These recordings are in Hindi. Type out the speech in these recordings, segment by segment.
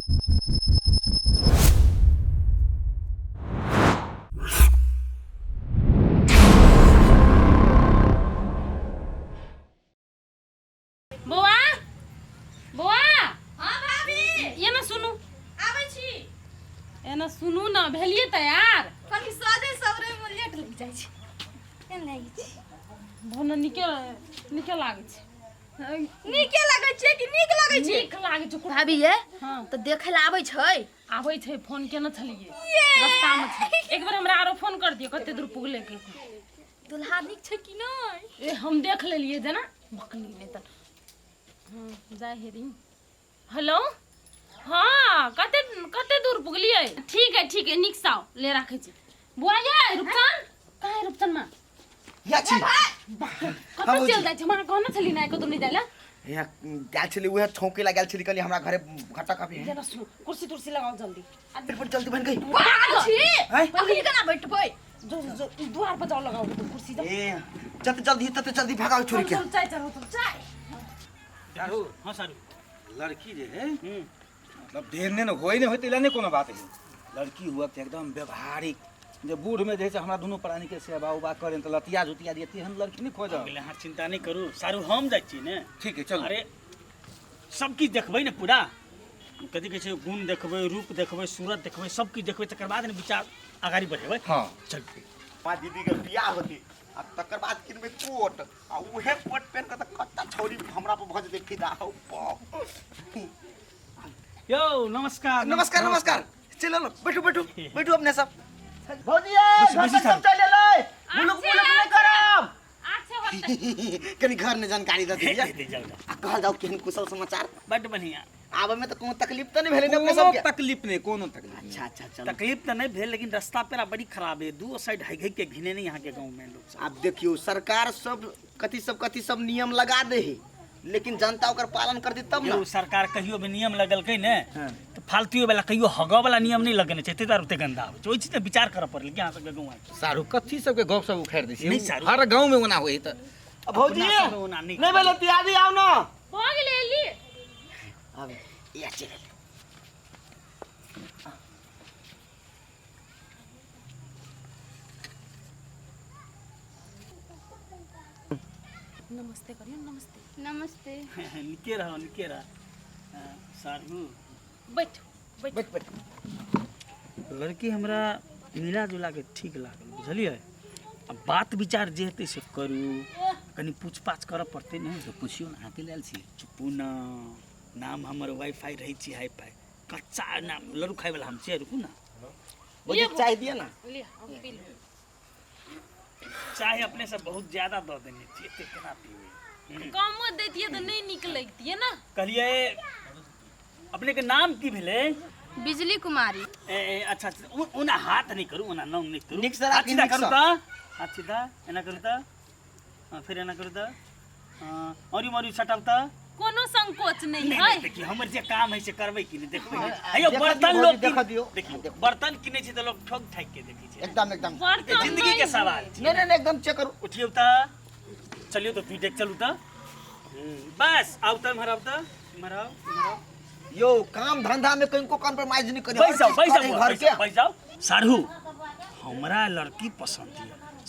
बौआ बौआ हाँ भाभी ये ना सुनू आबै छी एना सुनू ना भेलिए तैयार कनी सादे सबरे में लेट लग जाय छै केन लागि छै भोना निके निके लागे छै नीके लागै छै कि नीक लागै छै नीक लागे छै भाभी ये हां तो देखे ला आबै छै आबै छै फोन केना छलिए रास्ता में छै एक बार हमरा आरो फोन कर दियो कते दूर पुगले के दुल्हा नीक छै कि नै ए हम देख लेलिए जना बकली में त जा हेरी हेलो हाँ कते कते दूर पुगलिए ठीक है निक साव ले राखे छी बुआ ये रुपचन काहे रुपचन मां या छी कते चल जाय छै मां कहना छली ना कतो नहीं जायला या गेल छली उहे छौके ला गेल छली कली हमरा घरे घटा काफी है जरा सुन कुर्सी तुर्सी लगाओ जल्दी पर जल्दी बन गई बाग छी हैं पहली केना बैठबै जो द्वार पर जाओ लगाओ तो कुर्सी जाओ ए जल्दी जल्दी भगाओ छोरी के चाय चलो तुम चाय सारू हाँ सारू लड़की जे है मतलब देर ने होई ने होते इला ने कोनो बात है लड़की हुआ तो एकदम व्यवहारिक जे बूढ़ में जैसे हमरा दोनों प्राणी के सेवा उबा करें तो लतिया जुतिया दिए हम लड़की नहीं खोज अगले हाथ चिंता नहीं करू सारू हम जाइ छी ने ठीक है चलो अरे सब किछ देखबै ने पूरा कथी कहै छै गुण देखबै रूप देखबै सूरत देखबै सब किछ देखबै तकर बाद ने विचार आगाड़ी बढ़ेबै हाँ चल मां दीदी के बियाह होती आ तकर बाद किनबे कोट आ उहे कोट पहन के त कत्ता छौरी हमरा पर भ जेते फिदा हो यो नमस्कार नमस्कार चलो बैठो अपने सब भौजी बस सब चले ले मुलुक नहीं करब अच्छा कनी घर ने जानकारी दे दीजिए दे जाओ आ कह जाओ केहन कुशल समाचार बड बढ़िया आबे में तो कोनो तकलीफ तो नहीं भेले ने अपने सब के तकलीफ नहीं कोनो तकलीफ अच्छा चलो तकलीफ तो नहीं भेल लेकिन रास्ता पेरा बड़ी खराब है दो साइड हाई के घिने नहीं यहाँ के गांव में लोग सब आप देखियो सरकार सब कथी सब नियम लगा दे है लेकिन जनता ओकर पालन कर दी तब ना यो सरकार कहियो भी नियम लगलकै ने तो फालतू वाला कहियो हगा वाला नियम नहीं लगने चाहिए तेतर उते गंदा आबै छै ओइ चीज पे विचार करऽ पड़ल कि अहाँ सबके गांव आइ सारू कथी सबके गप सब उखाड़ दै नहीं सारू। हर गांव में ओना होई त भौजी अपना सब ओना नहीं नहीं भेले तियादी आओ ना हो गेले ली अब या चले नमस्ते करियो नमस्ते नमस्ते निके रह सारू बैठ लड़की हमरा मिला जुला के ठीक लागल बुझलिए अब बात विचार जे हेतै से करू कनी पूछपाछ करऽ पड़तै ने तो पूछियो ना अहाँके लेल छी चुपू ना नाम हमर वाईफाई रहै छी हाई फाई कच्चा नाम लड़ू खाय वाला हम छियै रुकू ना भौजी चाय दिया ना ले हम पी लो चाय अपने से बहुत ज्यादा दऽ देने छी एते केना पीबै कमो दैतिए तो नहीं निक लगतिए ना कहलिए अपने के नाम की भेलै बिजली कुमारी अच्छा ओना हाथ नहीं करू ओना नाम नहीं करू निक से हाथ सीधा निक करू से। त हाथ सीधा एना करू त फिर एना करू त औरी मौरी सटाउ त कोनो संकोच नहीं नहीं है नहीं, देखिए हमर जे काम है से करबै कि नहीं देखबै देखा अयो बर्तन दियो, लोग देखा दियो। देखिए बर्तन किनै छै त लोग ठोक ठाक के देखै छै एकदम ये बर्तन जिंदगी के सवाल छै नहीं एकदम चेक करो उठियो त चलियो तो पीटेक चलू त बस आउ त मराउ त मराउ यो काम धंधा में कहीं को कॉम्प्रोमाइज नहीं करियो घर के बैठ जाओ सारू हमरा लड़की पसंद है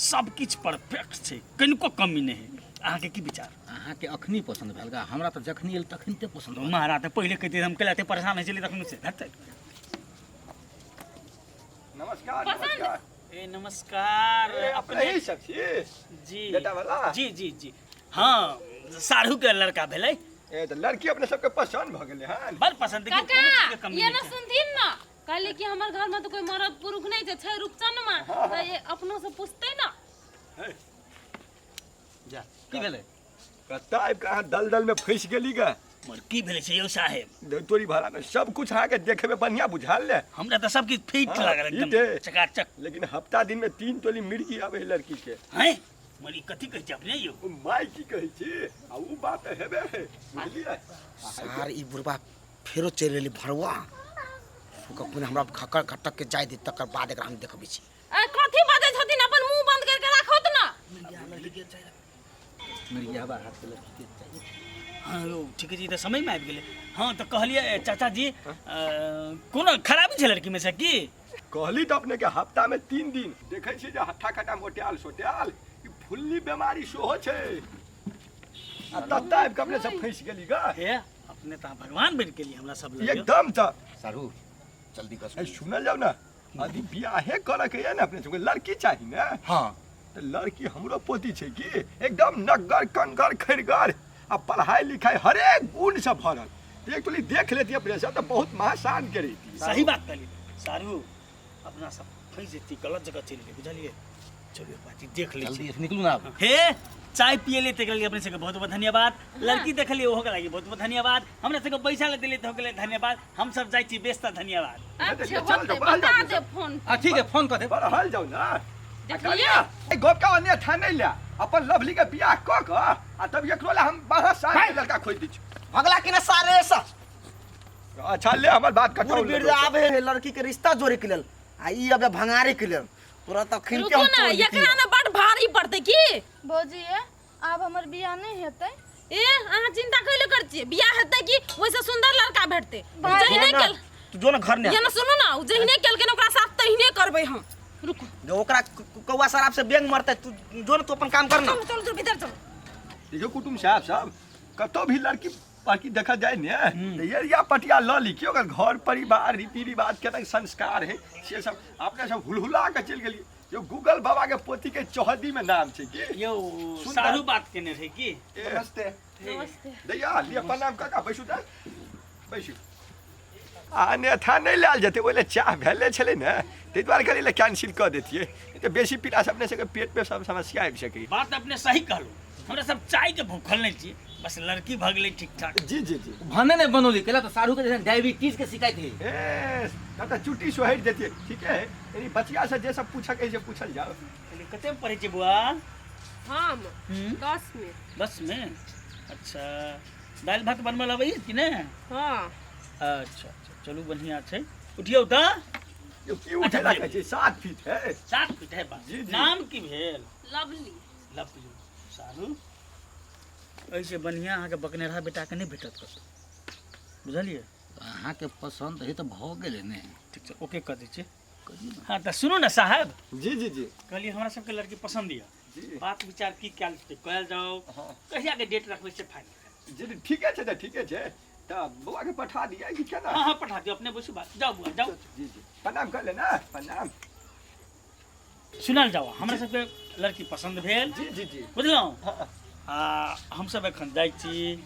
सब किछ परफेक्ट छै कनिको कमी नहीं है अहाँ के की विचार अहाँ के अखनी पसंद भेल गा हमरा त जखनी एल तखनी ते पसंद भेल। महाराज तो पहले कहते हम कलाते परेशान है चलिए तखन से धरते पसंद ए नमस्कार अपने यही सब छी जी बेटा वाला? जी हाँ सारू के लड़का भेलै ए त लड़की अपने सबके पसंद भ गेलै हन बड़ पसंद है कि कोनो चीज के काका कमी ये नहीं ना छै। सुनथिन ना कहले कि हमर घर में तो कोई मर्द पुरुष नहीं छै रुपचन में तो ये अपनों से पूछते ना जा की भेलै कताब कहाँ दलदल में फंस गेली गा मोर की भेलै छै यौ साहेब तोरी भाड़ा में सब कुछ आके देखे में बढ़िया बुझाल ले हमरा तो सब किछ फिट हाँ, लागल ठीक एकदम है। चकाचक लेकिन हफ्ता दिन में 3 तोली मिर्गी आवे है लड़की के हैं मरी कथी कहै छै अपने यौ ओ माय की कहै छी आ उ बात हेबे है बुझलिए सार ई बुढ़बा फेरो चल रहली भरवा ओकर हमरा खकर खटक के जाय दे तकर बाद एकरा हम देखबै छी कथी बाजै छथिन अपन मुंह बंद करके राखत ना मरियाबा हाथ के लड़की के चाहिए। हाँ यौ ठीक जी, तो समय में आबि गेलै। हाँ तो कहलिए चाचा जी कोनो खराबी छै लड़की में से की? कहली तो अपने के हफ्ता में 3 दिन देखे छी जे हट्ठा कटा मोटियाल सोटियाल ई फुल्ली बीमारी सेहो छै। आ तत्ता आबि के अपने सब फंस गेली गा। हे अपने तो भगवान बन के लिए हमरा सब लगे। एकदम त सारू जल्दी कर। ए सुनल जाओ ना, अभी बियाहे करे के है ना अपने सबके लड़की चाहिए ना। हाँ तो लड़की हमरो पोती छै की एकदम नग्गर कनगर खैरगर आ पढ़ाई लिखाई हरेक गुण से भरल। एक तो देख लेती अपने सब तो बहुत महासान के रही। सही बात कहली सारू, अपना सब फंस जेती, गलत जगह चल गए, बुझलिए। चलिए पाची देख ले जल्दी से निकलू ना अब। हे चाय पिए ले तक अपने सबके बहुत बहुत धन्यवाद। लड़की देख लिए ओहो के लागि बहुत बहुत धन्यवाद। हमरा सबके पैसा ले दिले तो के धन्यवाद। हम सब जाई छी बेस्ता धन्यवाद। अच्छा चल, होते चल, बता चल, दे फोन। ठीक है, फोन कर दे। बढ़ल जाओ ना। देखलिए ए गोपका अन्य ठाने ले अपन लवली के बियाह क क आ तब एकरो ला हम 12 साल के लड़का खोज दी छी। भगला कि ना सारे सा अच्छा ले हमर बात कटाओ। बुढ़ आवे लड़की के रिश्ता जोड़े के लेल आ ई अब भंगारे के लेल पूरा तो खिन के रुको ना, एकरा ना बड़ भारी पड़ते की। भौजी आब हमर बियाह नहीं हेतै। ए अहाँ चिंता कैले कर छिए? बियाह हेतै कि वैसे सुंदर लड़का भेटते? भाई, जहिने ना, केल तू जो ना घर ने ये ना सुनो ना, जहिने केल के ओकरा साथ तहिने करबै हम। रुको जो ओकरा कौवा शराब से बेंग मरते तू जो ना तू अपन काम कर ना। चल चल भीतर चल। देखो कुटुम साहब सब कतो भी लड़की बाकी देखा जाए ने तो एरिया पटिया ल ली कि ओकर घर परिवार रीति रिवाज केतना संस्कार है से सब अपने सब हुलहुला के चल गेली। जो गूगल बाबा के पोती के चौहदी में नाम छै की। यो सारू बात केने रहे की। नमस्ते नमस्ते। दैया लिए प्रणाम काका बैसू त बैसू। अन्यथा नहीं लाल जेते बोले चाह भेले छले ने ते द्वारा करी ले कैंसिल कर देतिए तो बेसी पीड़ा से अपने से पेट पे सब समस्या आबि सके। बात अपने सही कहलो, हमरा सब चाय के भूखल नहीं छी, बस लड़की भगले ठीक ठाक। जी जी जी भने नहीं बनोली केला तो सारू के जैसे डायबिटीज के शिकायत है। ए तब चुट्टी सोहर देतिए ठीक है। यानी बचिया से जे सब पूछा के जे पूछल जाओ। कते में पढ़े छी बुआ? हम 10 में। 10 में? अच्छा दाल भात बनबल अबै कि ने? हां अच्छा चलू बढ़िया छै। उठियौ त। यो की उठे रखे छै 7 फीट है। 7 फीट है बात। जी, जी। नाम की भेल? लवली। लवली। सारू ऐसे बढ़िया अहाँ के बकनेरा बेटा के नहीं भेटत कत, बुझलिए। अहाँ के पसंद है तो भ गेले ने। ठीक छै ओके कर दै छी। हाँ तो सुनो ना साहब, जी जी जी कहलिए हमरा सबके लड़की पसंद यऽ, जी बात विचार की कयल जाओ, हाँ। कहिया के डेट रखबै से फाइनल। जी ठीक है त ठीक है छै त बुआ के पठा दिया कि केना। हाँ हाँ पठा दियो, अपने बैसू बात। जाओ बुआ जाओ। जी जी प्रणाम कर लेना प्रणाम। सुनल जाओ हमरा सबके लड़की पसंद भेल, जी जी जी बुझलहुँ। हाँ। आ हम सब एखन जाइ छी,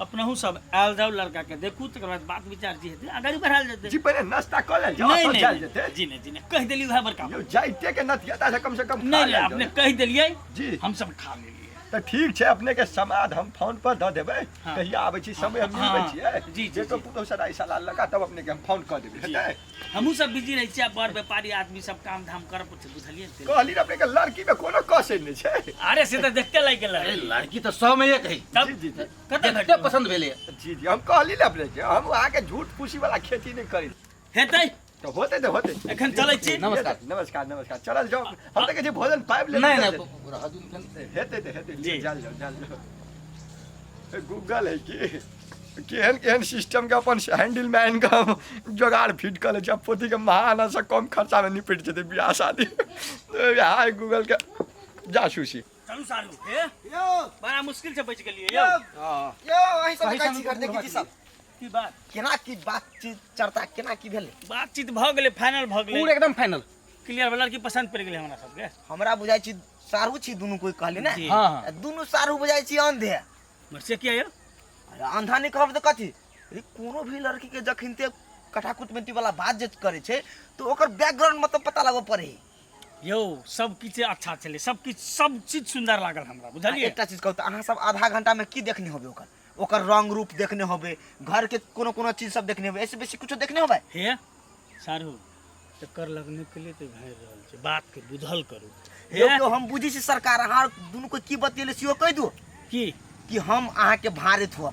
अपनहु सब आयल जाओ, लड़का के देखू, तकर बाद बात विचार जे हेतै आगाड़ी बढ़ायल जेतै। जी पहले नाश्ता कर ले जाओ नहीं तो चल नहीं जेते। जी नहीं जी नहीं, कह देलियै उहे बड़का। यो जाइते के नतिया से कम खा नहीं ले नहीं अपने कह देलियै, जी हम सब खा लेलियै। तो ठीक छै अपने के समाद हम फोन पर द देबै। हाँ। कहिया आबै छी समय हम हाँ, मिलबै छियै। जी, जी, जे तो जी। पुतो सदा साला लगा तब अपने के हम फोन कर देबै जी। हेतै। हमहूँ सब बिजी रहै छियै, बड़ व्यापारी आदमी सब काम धाम करऽ पड़ै छै, बुझलियै। कहली अपने के लड़की में कोनो कसे नहीं छै। अरे से तो देखते लागि गेल। अरे लड़की तो 100 में एक है। तब जी जी जी कते कते भेटत पसंद भेले। जी जी हम कहली ले अपने के हम वहाँ के झूठ फूसी वाला खेती नहीं करी। हेतै। तो होते तो होते। एखन चलै छी। नमस्कार। नमस्कार नमस्कार चल जाओ हम तो कहै भोजन पाइब ले। नहीं नहीं हेते तो हेते जी। चल जाओ चल जाओ। गूगल है कि केहन केहन सिस्टम के अपन हैंडल मैन का जोगाड़ फिट कर ले जब पोती के महाना से कम खर्चा में निपट जेते बियाह शादी। तो यहाँ गूगल के जासूसी। चलू सारू हे यो बड़ा मुश्किल से बच गेलियै यौ। यो वही सब सही कहै समय छी कर दे पर की सब की बात केना की बातचीत चर्चा केना की भेलै। बातचीत भऽ गेलै, फाइनल भऽ पूरा गेलै, एकदम फाइनल। क्लियर लड़की पसंद पड़ि गेलै हमरा सबके। हमरा बुझाइ छी सारू छी दुनू कोई कहली ने। जी। हाँ हाँ दुनू सारू बुझाइ छी अंधे। मरसे किया यौ? अरे अंधा नहीं कहब तो कथी अरे कोनो भी लड़की के जखन ते कठाकुटमेंटी वाला बात जे करे छै तो ओकर बैकग्राउंड मतलब पता लगो पड़े। यौ सब किछ अच्छा छलै, सब चीज सुंदर लागल हमरा, बुझलियै। एकटा चीज कहू तो अहाँ सब आधा घंटा में की देखने होबे ओकर रंग रूप देखने होबे, घर के कोनो कोनो चीज सब देखने होबे, ऐसे बेसी कुछ देखने होबे। हे सारू चक्कर लगने के लिए तो भाई रहल छै, बात के बुझल करू। हे तो हम बुझी छी सरकार अहाँ दुनू को की बतियले सियो कह दू की कि हम अहाँ के भारित हो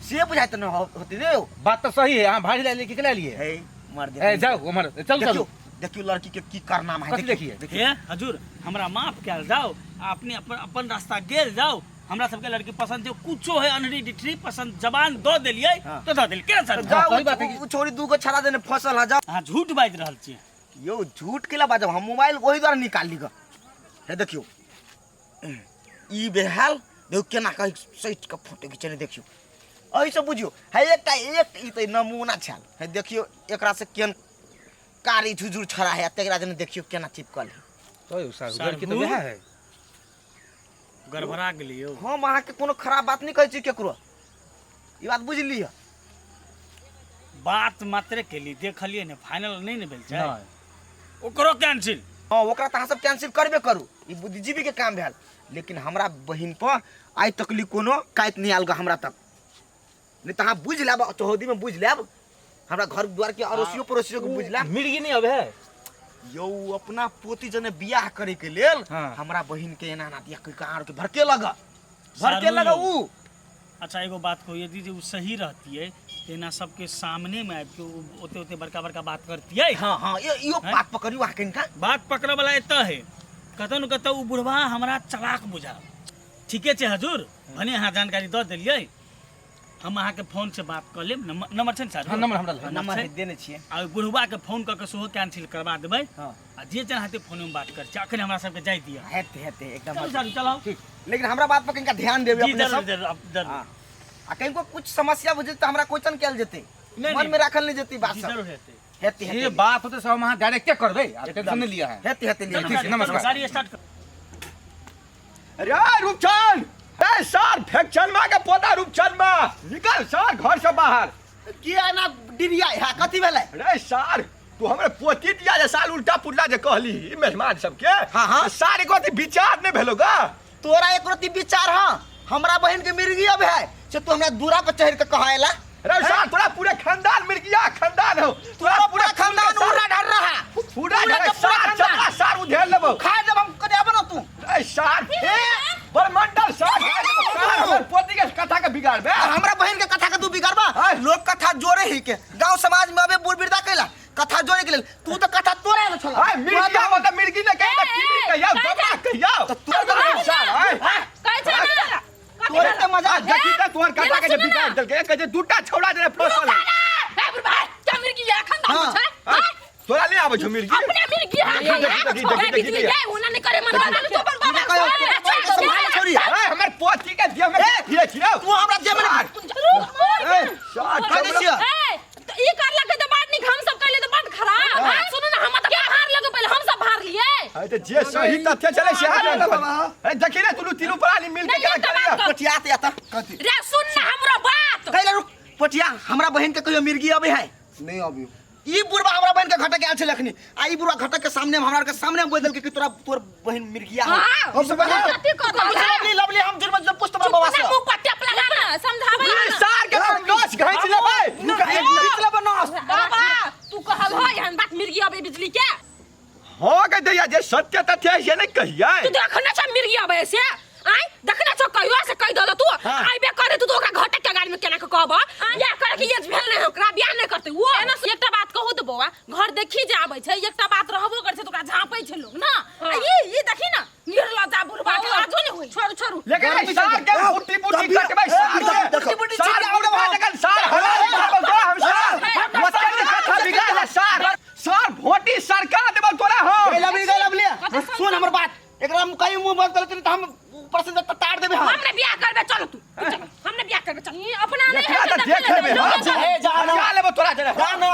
से बुझाइत न होती रे। बात तो सही है। हाँ भाड़ी ले लेके ले लिए। हे मर ए दे जाओ उमर चल चल। देखियो लड़की के की कारनामा है। कथी देखिए हे हजूर हमरा माफ कयल जाओ, अपने अपन अपन रास्ता गेल जाओ। हमरा सबके लड़की पसंद है, कुछो है अनरी डिठरी पसंद, जबान दो देलिए तो दो देल के सर। जाओ उ छोरी दूगो छड़ा देने फसल है। जाओ हां झूठ बाज रहल छी यो झूठ केला बाजब, हम मोबाइल ओही द्वारा निकाल ली ग। हे देखियो ई बेहाल देखो केना कहि सैट के फोटो खींचने देखियो, एही से बुझियो है एकटा एक ई त नमूना छल है। देखियो एकरा से केन कारी झुझुर छड़ा है, तेकरा जने देखियो केना चिपकल है। तो सारू लड़की तो वह है, गड़बड़ा गेलियो। हम अहाँ के कोनो खराब बात नहीं कहै छी केकरो, ई बात बुझ लिय। बात मात्र के लिए देखलिए ने, फाइनल नहीं ने भेल छै, ओकरो कैंसिल। हां ओकरा त अहाँ सब कैंसिल करबे करू, ई बुद्धिजीवी के काम भेल। लेकिन हमरा बहिन पर आइ तकली कोनो काइत नहीं आल ग हमरा तक। नहीं त अहाँ बुझ लेब, चौहदी में बुझ लेब, हमरा घर द्वार के अड़ोसियो पड़ोसियो के बुझ लेब। मिर्गी नहीं अब है यो अपना पोती जने बियाह करे के लेल हाँ। हमरा बहिन के एना ना दिया कह कार के भड़के लगा ऊ। अच्छा एगो बात को, यदि जो सही रहती है तेना सबके सामने में आबि के ओते ओते बड़का बड़का बात करती है। हां हां यो बात पकड़ियो आ किनका बात पकड़ वाला एतऽ है, कतौ न कतौ उ बुढ़वा हमरा चालाक बुझा। ठीके छै हजूर, भने अहाँ जानकारी दऽ देलियै, हम अहाँ के फोन से बात कर लेब। नंबर छै सर? हां नंबर हमरा नंबर है देने छिए। आ बुढ़वा के फोन क के सेहो कैंसिल करबा देबै। हां आ जे चाहते फोन में बात कर, अखन हमरा सबके जाय दिया। हेते हेते एकदम चलो सर चलो। लेकिन हमरा बात पर किनका ध्यान देबे जी अपने जरूर सब। जरूर जरूर। हां आ कहीं कुछ समस्या बुझे त हमरा क्वेश्चन कैल जेते, नहीं, मन में राखल नहीं जेती बात जी सब। जरूर हेतै। हेते ये हेते बात होते सब हम वहाँ डायरेक्ट करबे, आप टेंशन नहीं लिया है। हेते हेते चलो, लिए। ठीक है, नमस्कार। गाड़ी स्टार्ट कर। अरे रूपचंद, ए सर फैक्चरमा के पोता रूपचंद निकल सर घर से बाहर। की आना डिरिया है कथि भेले? अरे सर तू हमरे पोती दिया जे साल उल्टा पुल्ला जे कहली मेहमान सबके। हाँ, हाँ। सारे को विचार नहीं भेलोगा। तोरा एक रति विचार हां, हमरा बहन के मिर्गी अब है से तू हमरा दूरा पर चढ़ के कहाएला। अरे सर तोरा पूरे खानदान मिर्गिया खानदान हो, तोरा पूरा खानदान उड़ा ढर रहा पूरा सर चला सर उधेर लेबो। खा जब हम कदे बनो तू। ए सर ए बरमंडल सर हमर पोती के कथा के बिगाड़ बे। हमरा बहन के कथा के तू बिगाड़बा? लोग कथा जोड़े ही के गांव समाज में अबे बूढ़ बिरदा कैला कथा जोड़े के लेल, तू तो कथा तोरा न छला। हाय मिर्गिया मतलब मिर्गी ने कहे टीवी कहिया बाबा कहिया तो तू तो सर हाय कहै छै ना तोरे के मजा देखी त तोहर कथा के बिगाड़ देल के कहे दूटा छौड़ा जे फसल है। ए बुढ़बा क्या मिर्गी या खानदान छै? तोरा ले आबै छ मिर्गी। अपने मिर्गी है ये ओना नहीं करे मन वाला तो पर बाबा छोरी ए हमर पोती के दिया में दिए छियो। तू हमरा जेब में ए सर कह दे छियो। ए तो ई कर लगे तो बात नहीं, हम सब कहले तो बात खराब है। सुनो ना हम तो क्या हार लगे पहले हम सब हार लिए। हाय त जे सही तथ्य चले से हाल ए देखी रे तू तीनों प्राणी मिल के नहीं, क्या ये तो बात करिया। पटिया ते आता कथि रे सुन ना हमरो बात। कैला रुक पटिया हमरा बहन के कहियो मिर्गी अबे है नहीं अभी ई बुढ़वा हमरा बहन के घटक आल छै लखनी आ ई बुढ़वा घटक के सामने हमरा के सामने बोल देल कि तोरा तोर बहन मिर्गिया है। हां हम सब कथि कर लवली लवली हम जुर्म जब पुष्ट बाबा से मुंह पर टेप लगा ना समझावे ए ना। सर के हम नोच घांच लेबै। निकले बनस बाबा तू कहल हो यहन बात मिर्गी अबे बिजली के हो गए दैया जे सत्य तथ्य है ये नहीं कहिए। तू देखना छ मिर्गी अबे से आई देखना छ कहियो से कह दल तू आइबे करे तू तो ओकरा घटक के गाड़ी में केना के कहबा या करे कि ये भेल नहीं ओकरा बियाह नहीं करते वो एना एकटा बात कहू तो बौआ घर देखी जे आबै छै एकटा बात रहबो कर छै तो ओकरा झांपै छै लोग ना ई देखी ना निर्लज्जा बुढ़बा के लाजो नहीं होई। छोड़ू छोड़ू लेकिन सर के बुट्टी बुट्टी कटबै सर बुट्टी सर बुढ़वा जगन सर हम सर मतलब कथा बिगाड़ सर सर वोटी सरकार देबल तोरा हो। लवली सुन हमर बात एकरा में कहीं मुंह बंद करत त हम ऊपर से तार देबे हम। हमने बियाह करबे चलो तू चल हमने बियाह करबे चल अपना नहीं देखा त देख लेबे ए जा ना जा लेबो तोरा जरा जा ना